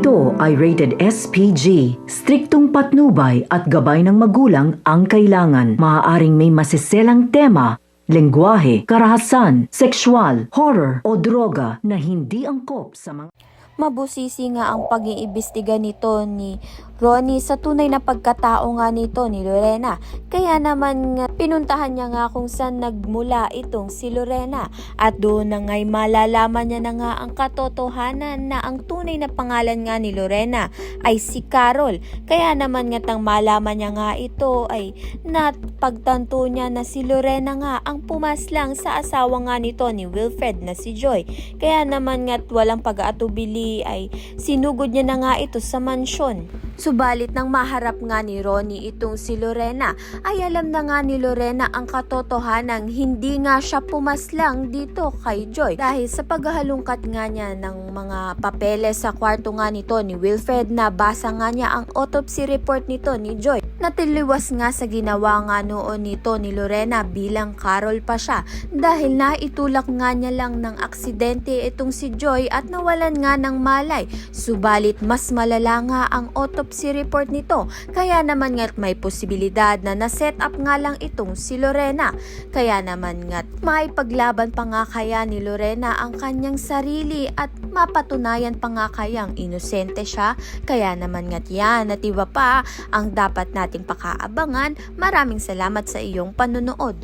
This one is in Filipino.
Ito ay rated SPG. Striktong patnubay at gabay ng magulang ang kailangan. Maaaring may masiselang tema, lengguwahe, karahasan, sexual, horror o droga na hindi angkop sa mga... Mabusisi nga ang pag-iimbestiga nito ni Ronnie sa tunay na pagkatao nga nito ni Lorena. Kaya naman nga, pinuntahan niya nga kung saan nagmula itong si Lorena. At doon na nga'y malalaman niya na nga ang katotohanan na ang tunay na pangalan nga ni Lorena ay si Carol. Kaya naman nga tang malaman niya nga ito ay napagtanto niya na si Lorena nga ang pumaslang sa asawa nga nito ni Wilfred na si Joy. Kaya naman nga walang pag-aatubili ay sinugod niya na nga ito sa mansyon. Subalit nang maharap nga ni Ronnie itong si Lorena, ay alam na nga ni Lorena ang katotohanang hindi nga siya pumaslang dito kay Joy. Dahil sa paghahalungkat nga niya ng mga papeles sa kwarto nga nito ni Wilfred, na basa nga niya ang autopsy report nito ni Joy. Natiliwas nga sa ginawa nga noon nito ni Lorena bilang Carol pa siya, dahil naitulak nga niya lang ng aksidente itong si Joy at nawalan nga ng malay. Subalit mas malala nga ang autopsy report nito, kaya naman nga may posibilidad na na-set up nga lang itong si Lorena. Kaya naman nga may paglaban pa nga kaya ni Lorena ang kanyang sarili at mapatunayan pa nga kayang inosente siya. Kaya naman nga yan at iba pa ang dapat nating pakaabangan. Maraming salamat sa iyong panonood.